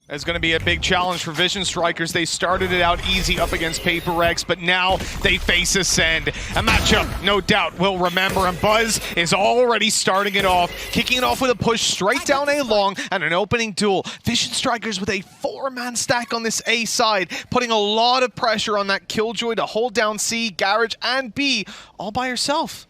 It's going to be a big challenge for Vision Strikers. They started it out easy up against Relyks, but now they face Acend. A matchup, no doubt, we'll remember. And Buzz is already starting it off, kicking it off with a push straight down A long and an opening duel. Vision Strikers with a 4-man stack on this A side, putting a lot of pressure on that Killjoy to hold down C, Garage, and B all by herself.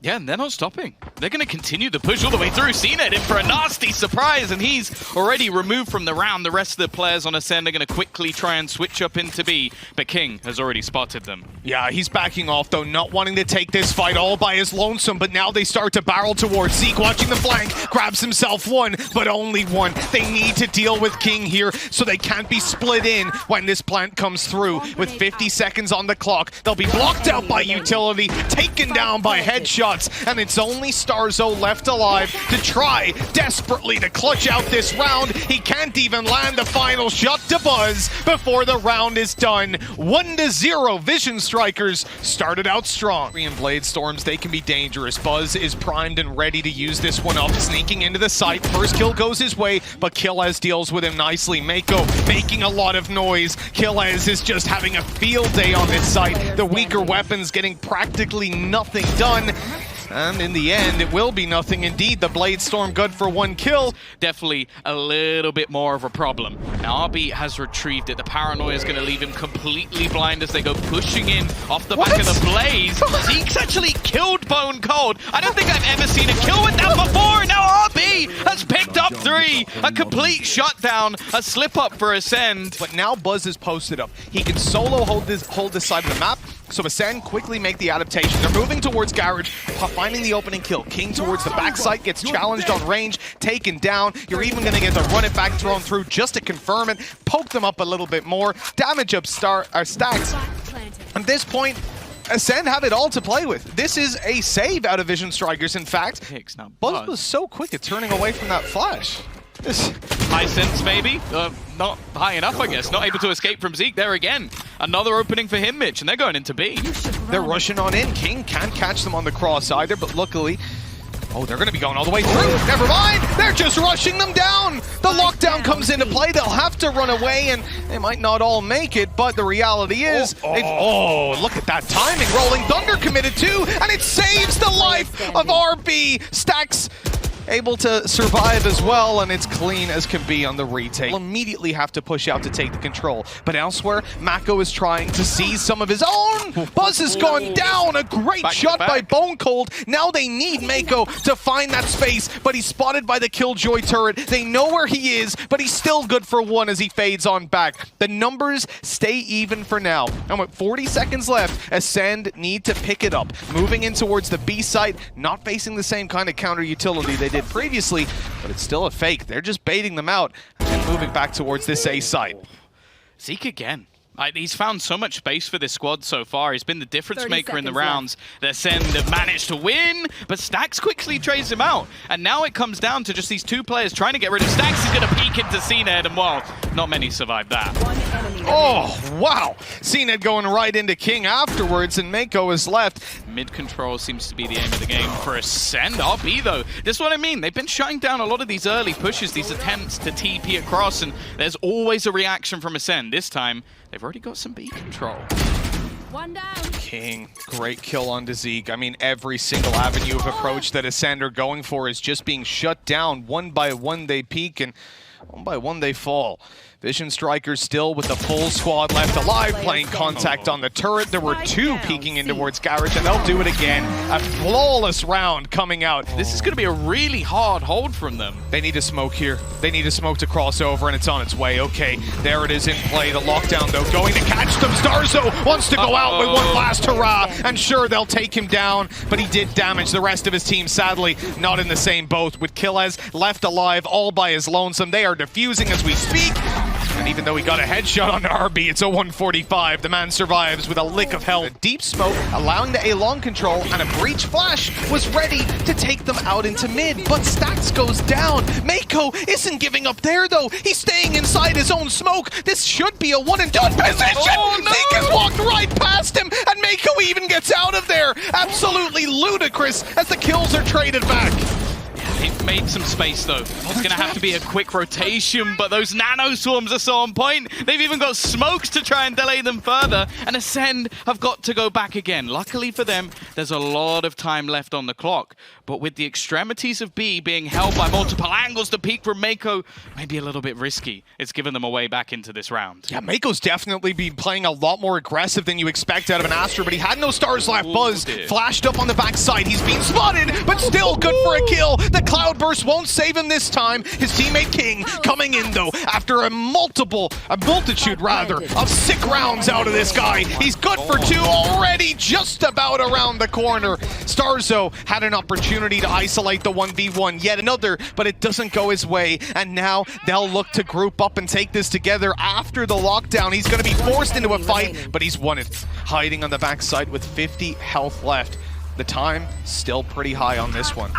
Yeah, and they're not stopping. They're going to continue the push all the way through. Acend in for a nasty surprise, and he's already removed from the round. The rest of the players on Acend are going to quickly try and switch up into B, but King has already spotted them. Yeah, he's backing off, though, not wanting to take this fight all by his lonesome, but now they start to barrel towards Zeke, watching the flank, grabs himself one, but only one. They need to deal with King here, so they can't be split in when this plant comes through. With 50 seconds on the clock, they'll be blocked out by utility, taken down by headshots, and it's only Starzo left alive to try desperately to clutch out this round. He can't even land the final shot to Buzz before the round is done. 1-0, Vision Strikers started out strong. And Blade Storms, they can be dangerous. Buzz is primed and ready to use this one up, sneaking into the site. First kill goes his way, but Killez deals with him nicely. Mako making a lot of noise. Killez is just having a field day on this site. The weaker weapons getting practically nothing done. And in the end, it will be nothing indeed. The Blade Storm good for 1 kill. Definitely a little bit more of a problem. Now RB has retrieved it. The paranoia is going to leave him completely blind as they go pushing in off the back of the Blaze. Zeke's actually killed Bone Cold. I don't think I've ever seen a kill with that before. And now RB has picked up 3. A complete shutdown, a slip up for Acend. But now Buzz is posted up. He can solo hold this side of the map. So Acend quickly make the adaptation. They're moving towards Garage, finding the opening kill. King towards the backside, gets challenged on range, taken down. You're even going to get the run it back thrown through just to confirm it, poke them up a little bit more, damage up stacks. At this point, Acend have it all to play with. This is a save out of Vision Strikers, in fact. Now Buzz was so quick at turning away from that flash. High sense, maybe? Not high enough, I guess. Not able to escape from Zeke there again. Another opening for him, Mitch, and they're going into B. They're rushing on in. King can't catch them on the cross either, but luckily... Oh, they're going to be going all the way through. Never mind. They're just rushing them down. The lockdown comes into play. They'll have to run away, and they might not all make it, but the reality is... Oh, look at that timing. Rolling Thunder committed too, and it saves the life of RB. Stacks able to survive as well, and it's clean as can be on the retake. Will immediately have to push out to take the control. But elsewhere, Mako is trying to seize some of his own. Buzz has gone down. A great shot by Bone Cold. Now they need Mako to find that space, but he's spotted by the Killjoy turret. They know where he is, but he's still good for 1 as he fades on back. The numbers stay even for now. And with 40 seconds left, Acend need to pick it up. Moving in towards the B site, not facing the same kind of counter utility they did previously, but it's still a fake. They're just baiting them out and moving back towards this A site. Zeke again. He's found so much space for this squad so far. He's been the difference maker in the rounds. The Acend have managed to win, but Stax quickly trades him out. And now it comes down to just these 2 players trying to get rid of Stax. He's going to peek into CNED, and well, not many survive that. Oh, wow. CNED going right into King afterwards, and Mako is left. Mid-control seems to be the aim of the game for Acend. RB, though, this is what I mean. They've been shutting down a lot of these early pushes, these attempts to TP across, and there's always a reaction from Acend. This time, they've already got some B control. 1 down. King, great kill on Zeke. I mean, every single avenue of approach that Acend are going for is just being shut down. 1 by 1 they peak, and 1 by 1 they fall. Vision Strikers still with the full squad left alive, playing contact on the turret. There were 2 peeking in towards Garage, and they'll do it again. A flawless round coming out. This is going to be a really hard hold from them. They need a smoke here. They need a smoke to cross over, and it's on its way. Okay, there it is in play. The lockdown, though, going to catch them. Starzo wants to go out with one last hurrah, and sure, they'll take him down, but he did damage the rest of his team, sadly. Not in the same boat, with Killez left alive all by his lonesome. They are defusing as we speak. And even though he got a headshot on RB, it's a 145. The man survives with a lick of health. A deep smoke, allowing the A-long control, and a breach flash was ready to take them out into mid. But Stax goes down. Mako isn't giving up there, though. He's staying inside his own smoke. This should be a one-and-done position. Oh, no! Zeke has walked right past him, and Mako even gets out of there. Absolutely ludicrous as the kills are traded back. They've made some space, though. It's going to have to be a quick rotation, but those nano swarms are so on point. They've even got smokes to try and delay them further, and Acend have got to go back again. Luckily for them, there's a lot of time left on the clock, but with the extremities of B being held by multiple angles, the peek from Mako may be a little bit risky. It's given them a way back into this round. Yeah, Mako's definitely been playing a lot more aggressive than you expect out of an Astra, but he had no stars left. Buzz flashed up on the backside. He's being spotted, but still good for a kill. The Cloudburst won't save him this time. His teammate King coming in, though, after a multitude of sick rounds out of this guy. He's good for 2 already, just about around the corner. Starzo had an opportunity to isolate the 1v1, yet another, but it doesn't go his way, and now they'll look to group up and take this together after the lockdown. He's going to be forced into a fight, but he's won it. Hiding on the backside with 50 health left. The time still pretty high on this one.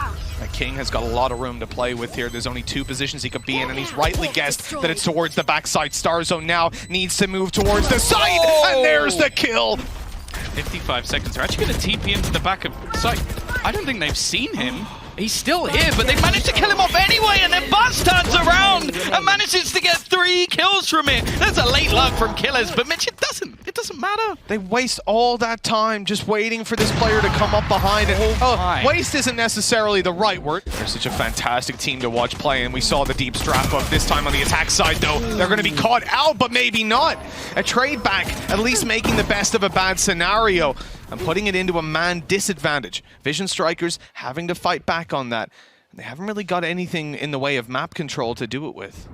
King has got a lot of room to play with here. There's only 2 positions he could be in, and he's rightly guessed that it's towards the backside. Starzo now needs to move towards the side, and there's the kill. 55 seconds. They're actually going to TP into the back of site. I don't think they've seen him. He's still here, but they managed to kill him off anyway, and then Buzz turns around and manages to get 3 kills from it. That's a late lug from killers, but Mitch, it doesn't matter. They waste all that time just waiting for this player to come up behind it. Waste isn't necessarily the right word. They're such a fantastic team to watch play, and we saw the deep strap up this time on the attack side, though. They're going to be caught out, but maybe not. A trade back, at least making the best of a bad scenario, and putting it into a man disadvantage. Vision Strikers having to fight back on that. They haven't really got anything in the way of map control to do it with.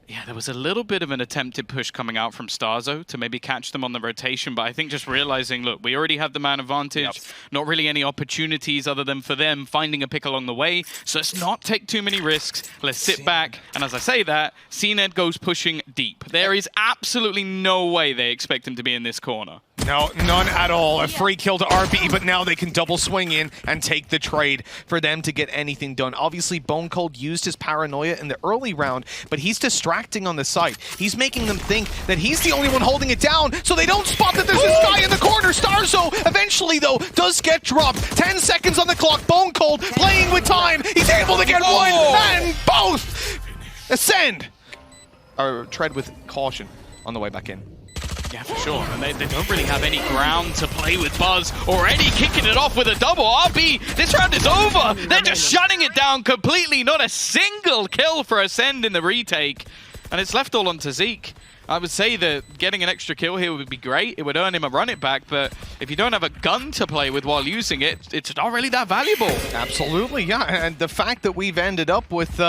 Yeah, there was a little bit of an attempted push coming out from Starzo to maybe catch them on the rotation, but I think just realizing, look, we already have the man advantage, not really any opportunities other than for them finding a pick along the way, so let's not take too many risks, let's sit back, and as I say that, Acend goes pushing deep. There is absolutely no way they expect him to be in this corner. No, none at all. A free kill to RB, but now they can double swing in and take the trade for them to get anything done. Obviously, Bone Cold used his paranoia in the early round, but he's distracting on the site. He's making them think that he's the only one holding it down, so they don't spot that there's this guy in the corner. Starzo eventually, though, does get dropped. 10 seconds on the clock. Bone Cold playing with time. He's able to get one and both. Acend. Or tread with caution on the way back in. Yeah, for sure. And they don't really have any ground to play with. Buzz already kicking it off with a double. RB, this round is over. They're just shutting it down completely. Not a single kill for Acend in the retake. And it's left all onto Zeke. I would say that getting an extra kill here would be great. It would earn him a run it back, but if you don't have a gun to play with while using it, it's not really that valuable. Absolutely, yeah. And the fact that we've ended up with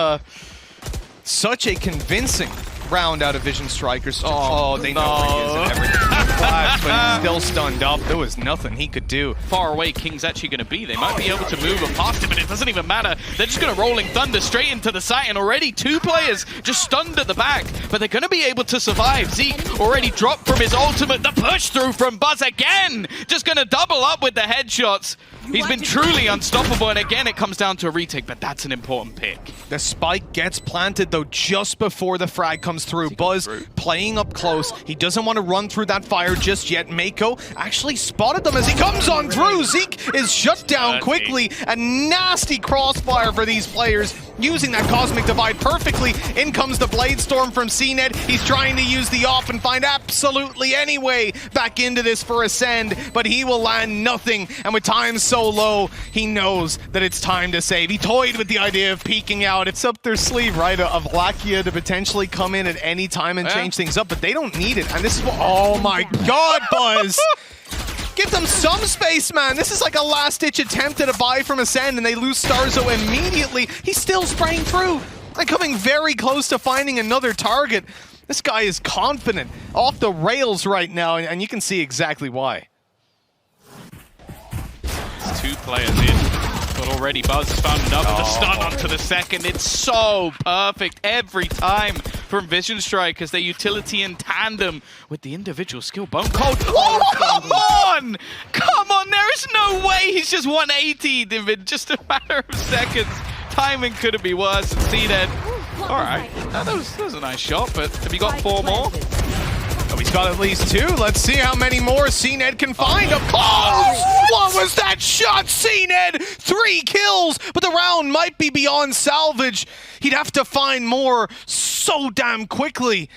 such a convincing round out of Vision Strikers. Oh, they know where he is and everything. Flash, but he's still stunned up. There was nothing he could do. Far away King's actually going to be. They might be able to move him past him, but it doesn't even matter. They're just going to Rolling Thunder straight into the site, and already 2 players just stunned at the back, but they're going to be able to survive. Zeke already dropped from his ultimate. The push through from Buzz again. Just going to double up with the headshots. He's been truly unstoppable, and again, it comes down to a retake, but that's an important pick. The spike gets planted, though, just before the frag comes through. Buzz playing up close. He doesn't want to run through that fire just yet. Mako actually spotted them as he comes on through. Zeke is shut down quickly. A nasty crossfire for these players, using that Cosmic Divide perfectly. In comes the Blade Storm from CNED. He's trying to use the off and find absolutely any way back into this for Acend, but he will land nothing. And with time so low, he knows that it's time to save. He toyed with the idea of peeking out. It's up their sleeve, right, of Lakia to potentially come in at any time and change things up, but they don't need it. And this is what, oh my God, Buzz! Give them some space, man. This is like a last-ditch attempt at a buy from Acend, and they lose Starzo immediately. He's still spraying through and coming very close to finding another target. This guy is confident, off the rails right now, and you can see exactly why. It's 2 players in, but already Buzz has found another stun onto the second. It's so perfect every time from Vision Strikers. Their utility in tandem with the individual skill. Bone Cold. Oh, come on! Come on, there is no way he's just 180'd in just a matter of seconds. Timing couldn't be worse. And CNED. All right, that was a nice shot, but have you got 4 more? Oh, he's got at least 2. Let's see how many more CNED can find. Up close! What was that shot? CNED, 3 kills, but the round might be beyond salvage. He'd have to find more so damn quickly.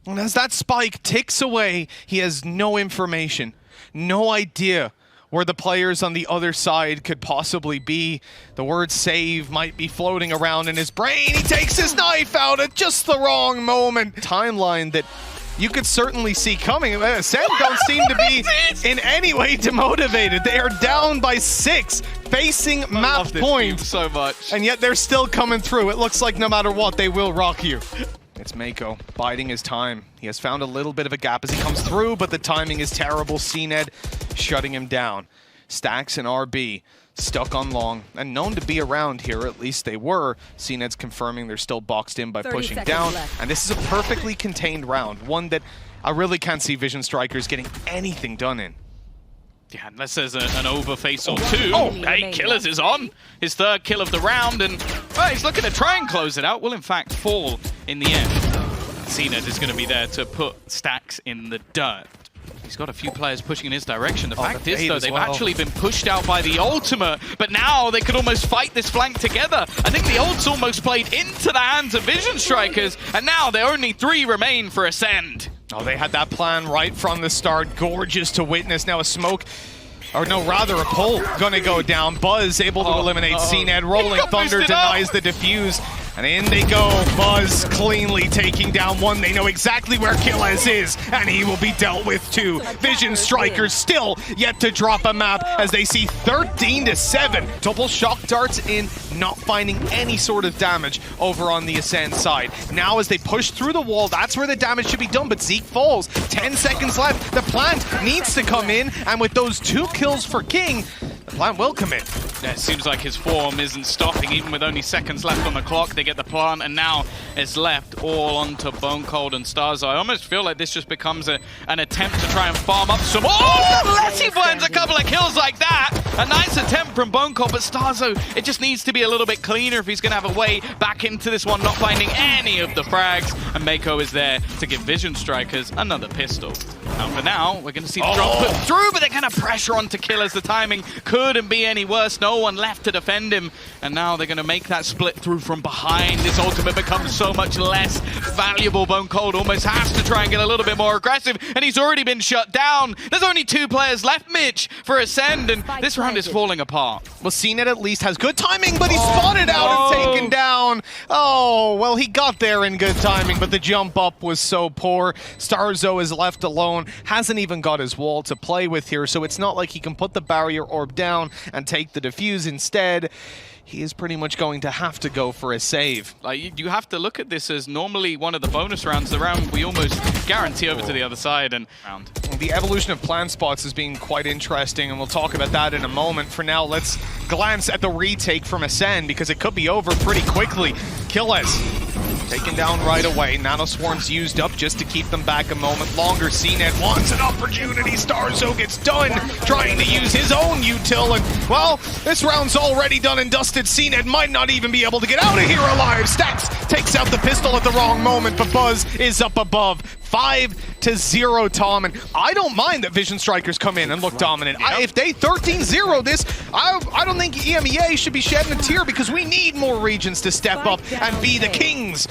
And as that spike ticks away, he has no information, no idea where the players on the other side could possibly be. The word save might be floating around in his brain. He takes his knife out at just the wrong moment. Timeline that you could certainly see coming. Acend don't seem to be in any way demotivated. They are down by 6, facing map points. So much. And yet they're still coming through. It looks like no matter what, they will rock you. It's Mako biding his time. He has found a little bit of a gap as he comes through, but the timing is terrible. CNED shutting him down. Stacks and RB stuck on long and known to be around here, at least they were. CNED's confirming they're still boxed in by pushing down. Left. And this is a perfectly contained round, one that I really can't see Vision Strikers getting anything done in. Yeah, unless there's an over face or 2. Oh, hey, Killers is on. His 3rd kill of the round, and he's looking to try and close it out. Will, in fact, fall in the end. CNED is going to be there to put Stacks in the dirt. He's got a few players pushing in his direction. The fact is, though, they've actually been pushed out by the ultimate, but now they could almost fight this flank together. I think the ult's almost played into the hands of Vision Strikers, and now there only 3 remain for Acend. Oh, they had that plan right from the start. Gorgeous to witness. Now a smoke, or no, rather a pull, gonna go down. Buzz able to eliminate CNED. Rolling Thunder denies the defuse. And in they go. Buzz cleanly taking down 1. They know exactly where Killers is, and he will be dealt with 2. Vision Strikers still yet to drop a map as they see 13-7. Double shock darts in, not finding any sort of damage over on the Acend side. Now as they push through the wall, that's where the damage should be done, but Zeke falls. 10 seconds left. The plant needs to come in, and with those 2 kills for King, the plant will come in. Yeah, it seems like his form isn't stopping, even with only seconds left on the clock. They get the plant, and now it's left all onto Bone Cold and Starzo. I almost feel like this just becomes an attempt to try and farm up some... Oh, unless he finds a couple of kills like that! A nice attempt from Bone Cold, but Starzo, it just needs to be a little bit cleaner if he's going to have a way back into this one, not finding any of the frags. And Mako is there to give Vision Strikers another pistol. Now, for now, we're going to see the drop put through, but they're going to pressure onto Killers. The timing couldn't be any worse. No one left to defend him. And now they're going to make that split through from behind. This ultimate becomes so much less valuable. Bone Cold almost has to try and get a little bit more aggressive, and he's already been shut down. There's only 2 players left, Mitch, for Acend, and this round is falling apart. Well, CNED at least has good timing, but he's spotted out and taken down. Oh, well, he got there in good timing, but the jump up was so poor. Starzo is left alone, hasn't even got his wall to play with here, so it's not like he can put the barrier orb down and take the defuse. Instead, he is pretty much going to have to go for a save. Like, you have to look at this as normally one of the bonus rounds, the round we almost guarantee over to the other side. And the evolution of plant spots is being quite interesting, and we'll talk about that in a moment. For now, let's glance at the retake from Acend, because it could be over pretty quickly. Killers taken down right away. Nanoswarm's used up just to keep them back a moment longer. CNED wants an opportunity. Starzo gets done trying to use his own util, and well, this round's already done and dusted. CNED might not even be able to get out of here alive. Stacks takes out the pistol at the wrong moment, but Buzz is up above. 5-0, Tom, and I don't mind that Vision Strikers come in and look dominant. If they 13-0 this, I don't think EMEA should be shedding a tear, because we need more regions to step up and be the kings,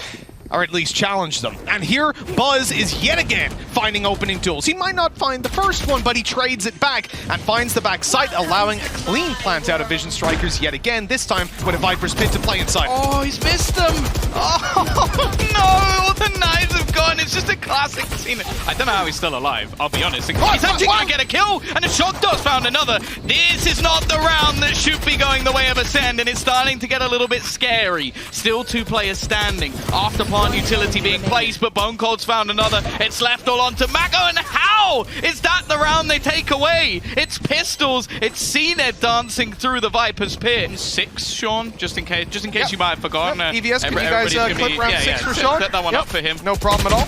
or at least challenge them. And here, Buzz is yet again finding opening tools. He might not find the first one, but he trades it back and finds the back site, allowing a clean plant out of Vision Strikers yet again, this time with a Viper's Pit to play inside. Oh, he's missed them! Oh, no! The knives have gone. It's just a classic scene. I don't know how he's still alive, I'll be honest. He's actually going to get a kill, and a shock dog's found another. This is not the round that should be going the way of Acend, and it's starting to get a little bit scary. Still 2 players standing after plant utility being placed, but Bone Cold's found another. It's left all onto Mako, and how is that the round they take away? It's pistols. It's CNED dancing through the Viper's Pit. 6, Sean, just in case you might have forgotten. EVS, can you guys clip round 6 for Sean? Set that one up for him. No problem at all.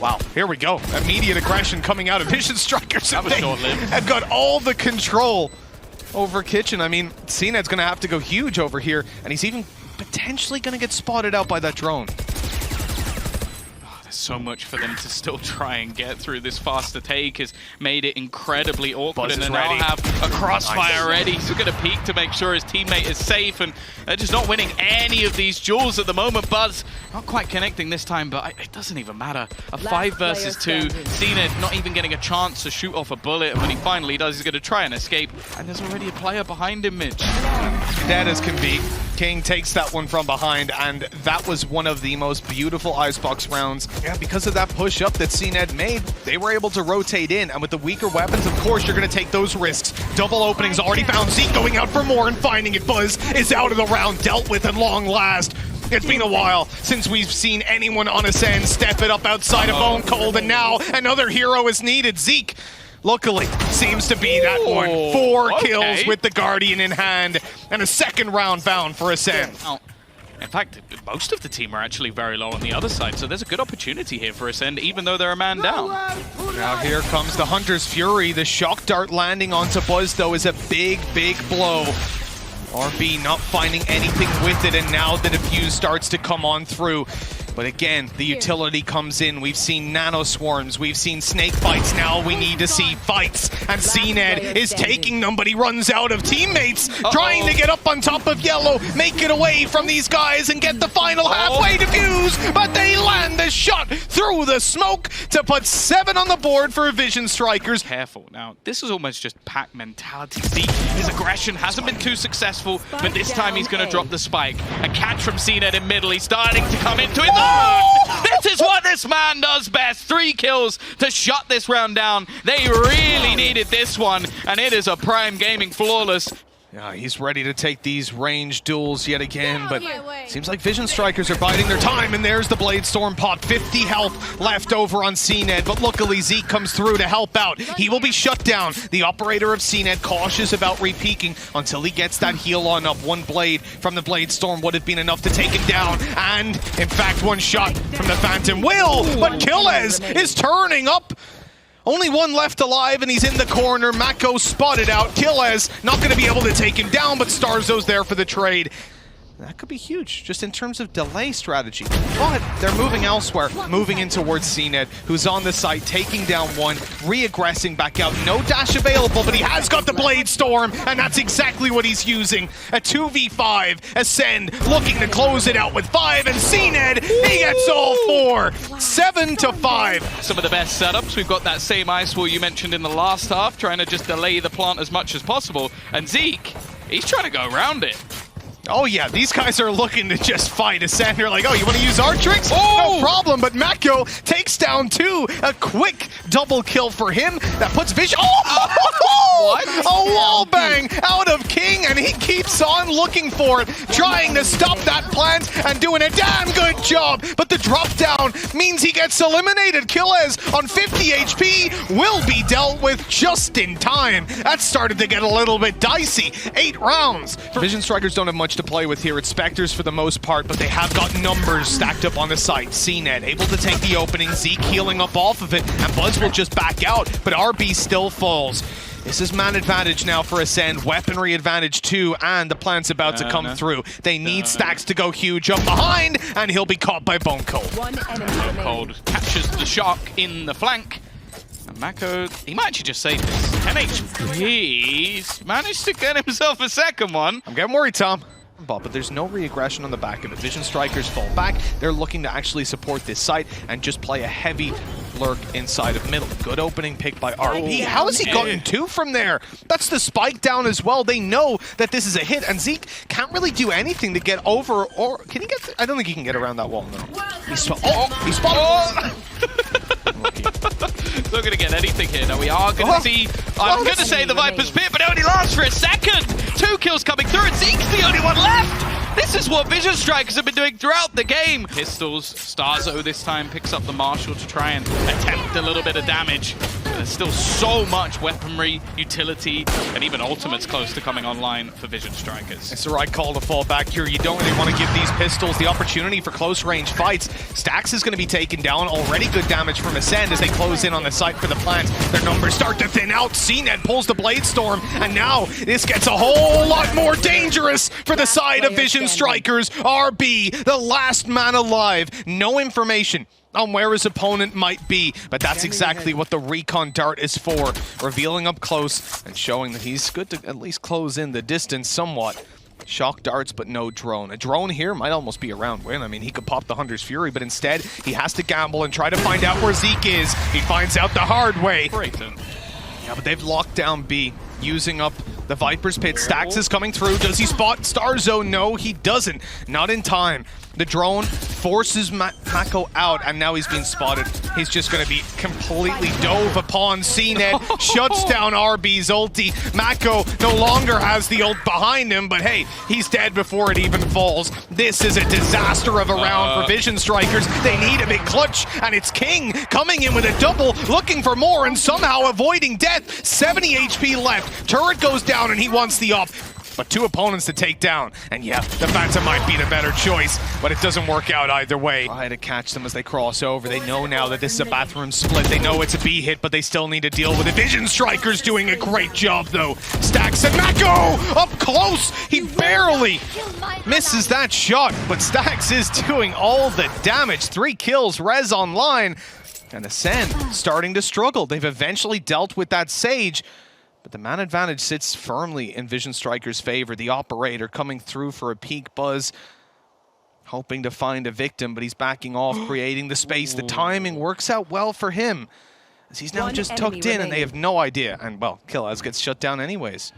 Wow, here we go. Immediate aggression coming out of Vision Strikers. That was short-lived. Have got all the control over Kitchen. I mean, CNED's going to have to go huge over here, and he's even potentially going to get spotted out by that drone. so much for them to still try and get through. This faster take has made it incredibly awkward, and they now have a crossfire ready. He's going to peek to make sure his teammate is safe, and they're just not winning any of these duels at the moment. Buzz not quite connecting this time, but it doesn't even matter. A 5 versus 2, Zenith not even getting a chance to shoot off a bullet, and when he finally does, he's going to try and escape, and there's already a player behind him, Mitch. Dead as can be. King takes that one from behind, and that was one of the most beautiful icebox rounds. Yeah, because of that push-up that CNED made, they were able to rotate in, and with the weaker weapons, of course, you're going to take those risks. Double openings already found. Zeke going out for more and finding it. Buzz is out of the round, dealt with at long last. It's been a while since we've seen anyone on Acend step it up outside of Bone Cold, and now another hero is needed. Zeke, luckily, seems to be that one. 4 kills with the Guardian in hand, and a second round found for Acend. Oh. In fact, most of the team are actually very low on the other side, so there's a good opportunity here for Acend, even though they're a man down. Now here comes the Hunter's Fury. The shock dart landing onto Buzz, though, is a big, big blow. RB not finding anything with it, and now the defuse starts to come on through. But again, the utility comes in. We've seen nano swarms, we've seen snake bites, now we need to see fights. And CNED is taking them, but he runs out of teammates, trying to get up on top of yellow, make it away from these guys and get the final halfway defuse, but they land the shot through the smoke to put 7 on the board for Vision Strikers. Careful. Now, this is almost just pack mentality. Zeke, his aggression hasn't been too successful, but this time he's going to drop the spike. A catch from CNED in middle. He's starting to come into it. This is what this man does best. 3 kills to shut this round down. They really needed this one, and it is a Prime Gaming flawless. Yeah, he's ready to take these range duels yet again, but seems like Vision Strikers are biding their time, and there's the Blade Storm pop. 50 health left over on CNED, but luckily Zeke comes through to help out. He will be shut down. The operator of CNED cautious about re-peeking until he gets that heal on up. 1 blade from the Blade Storm would have been enough to take him down, and in fact 1 shot from the Phantom will, but Killez is turning up. Only 1 left alive, and he's in the corner. Mako spotted out. Killez not going to be able to take him down, but Starzo's there for the trade. That could be huge, just in terms of delay strategy. But they're moving elsewhere, moving in towards CNED, who's on the site, taking down 1, re-aggressing back out. No dash available, but he has got the Blade Storm, and that's exactly what he's using. A 2v5, Acend looking to close it out with 5, and CNED, he gets all 4. 7-5. Some of the best setups. We've got that same ice wall you mentioned in the last half, trying to just delay the plant as much as possible. And Zeke, he's trying to go around it. Oh yeah, these guys are looking to just fight Acend. They're like, oh, you want to use our tricks? No problem, but Mako takes down 2. A quick double kill for him. That puts Vision... What? A wall bang out of King, and he keeps on looking for it, trying to stop that plant and doing a damn good job. But the drop down means he gets eliminated. Killez on 50 HP will be dealt with just in time. That started to get a little bit dicey. 8 rounds. Vision Strikers don't have much to play with here. It's Spectres for the most part, but they have got numbers stacked up on the site. CNED able to take the opening, Zeke healing up off of it, and Buzz will just back out, but RB still falls. This is man advantage now for Acend, weaponry advantage too, and the plant's about to come through. They need stacks to go huge up behind, and he'll be caught by Bone Cold. Bone Cold captures the shock in the flank. And Mako, he might actually just save this. 10 HP, he's managed to get himself a second one. I'm getting worried, Tom. But there's no re-aggression on the back of it. Vision Strikers fall back. They're looking to actually support this site and just play a heavy lurk inside of middle. Good opening pick by RB. How has he gotten 2 from there? That's the spike down as well. They know that this is a hit, and Zeke can't really do anything to get over, or can he get? I don't think he can get around that wall. No. He's spotted. Not going to get anything here. No, we are going to see, I'm going to say the Viper's Pit, but it only lasts for a second. 2 kills coming through, and Zeke's the only one left. This is what Vision Strikers have been doing throughout the game. Pistols, Starzo this time picks up the Marshal to try and attempt a little bit of damage. But there's still so much weaponry, utility, and even ultimates close to coming online for Vision Strikers. It's the right call to fall back here. You don't really want to give these pistols the opportunity for close range fights. Stax is going to be taken down. Already good damage from Acend as they close in on the site for the plant. Their numbers start to thin out. CNED pulls the Blade Storm, and now this gets a whole lot more dangerous for the side of Vision Strikers. RB, the last man alive. No information on where his opponent might be, but that's exactly what the recon dart is for, revealing up close and showing that he's good to at least close in the distance somewhat. Shock darts, but no drone. A drone here might almost be a round win. I mean, he could pop the Hunter's Fury, but instead, he has to gamble and try to find out where Zeke is. He finds out the hard way. Yeah, but they've locked down B, using up the Viper's Pit. Stax is coming through. Does he spot Star Zone? No, he doesn't. Not in time. The drone forces Mako out, and now he's being spotted. He's just going to be completely dove upon CNED, shuts down RB's ulti. Mako no longer has the ult behind him, but hey, he's dead before it even falls. This is a disaster of a round for Vision Strikers. They need a big clutch, and it's King coming in with a double, looking for more, and somehow avoiding death. 70 HP left. Turret goes down, and he wants the up. But two opponents to take down. And yeah, the Phantom might be the better choice, but it doesn't work out either way. Try to catch them as they cross over. They know now that this is a bathroom split. They know it's a B hit, but they still need to deal with it. Vision Strikers doing a great job, though. Stax and Mako up close. He barely misses that shot, but Stax is doing all the damage. 3 kills, Rez online. And Acend starting to struggle. They've eventually dealt with that Sage, but the man advantage sits firmly in Vision Striker's favor. The operator coming through for a peek buzz, hoping to find a victim, but he's backing off, creating the space. The timing works out well for him, as he's now just tucked in and they have no idea. And well, Killaz gets shut down anyways.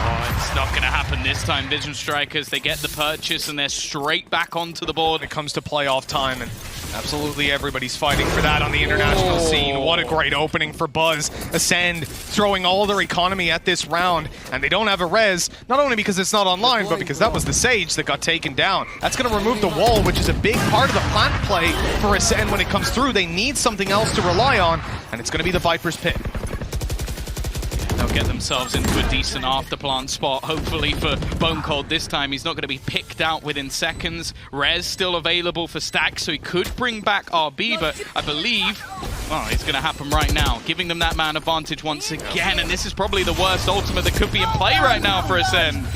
Oh, it's not going to happen this time. Vision Strikers, they get the purchase and they're straight back onto the board. It comes to playoff time, and absolutely everybody's fighting for that on the international scene. What a great opening for Buzz. Acend throwing all their economy at this round, and they don't have a res, not only because it's not online, but because that was the Sage that got taken down. That's going to remove the wall, which is a big part of the plant play for Acend when it comes through. They need something else to rely on, and it's going to be the Viper's Pit. They'll get themselves into a decent afterplant spot, hopefully for Bone Cold this time. He's not going to be picked out within seconds. Rez still available for Stax, so he could bring back RB, but I believe, well, it's going to happen right now, giving them that man advantage once again, and this is probably the worst ultimate that could be in play right now for Acend.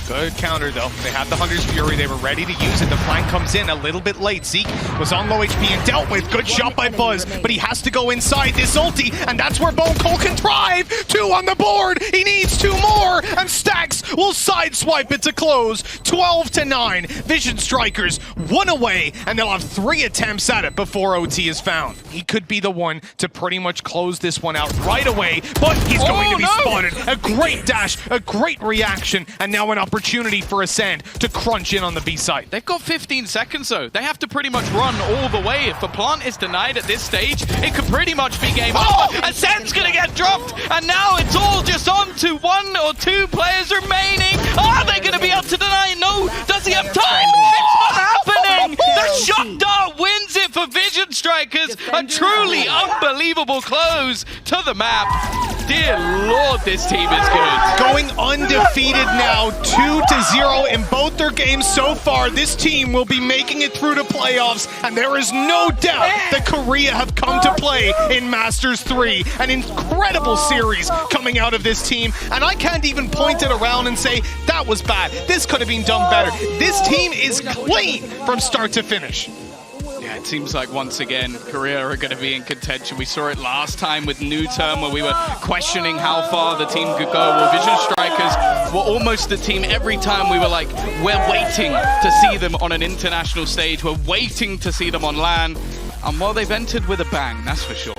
Good counter, though. They had the Hunter's Fury. They were ready to use it. The flank comes in a little bit late. Zeke was on low HP and dealt with. Good shot by Buzz, but he has to go inside this ulti, and that's where Bone Cold can thrive. 2 on the board. He needs 2 more, and Stax will sideswipe it to close. 12-9. Vision Strikers 1 away, and they'll have 3 attempts at it before OT is found. He could be the one to pretty much close this one out right away, but he's going to be spotted. A great dash, a great reaction, and now an opportunity for Acend to crunch in on the B side. They've got 15 seconds though. They have to pretty much run all the way. If the plant is denied at this stage, it could pretty much be game over. Ascend's gonna get dropped, and now it's all just on to 1 or 2 players remaining. Are they gonna be able to deny it? No. Does he have time? It's not happening. The shock dart wins it for Vision Strikers. A truly unbelievable close to the map. Dear Lord, this team is good. Going undefeated now, 2-0 in both their games so far. This team will be making it through to playoffs, and there is no doubt that Korea have come to play in Masters 3. An incredible series coming out of this team, and I can't even point it around and say, that was bad. This could have been done better. This team is clean from start to finish. Yeah, it seems like once again, Korea are going to be in contention. We saw it last time with New Term, where we were questioning how far the team could go. Well, Vision Strikers were almost the team every time we were like, we're waiting to see them on an international stage. We're waiting to see them on LAN. And well, they've entered with a bang, that's for sure.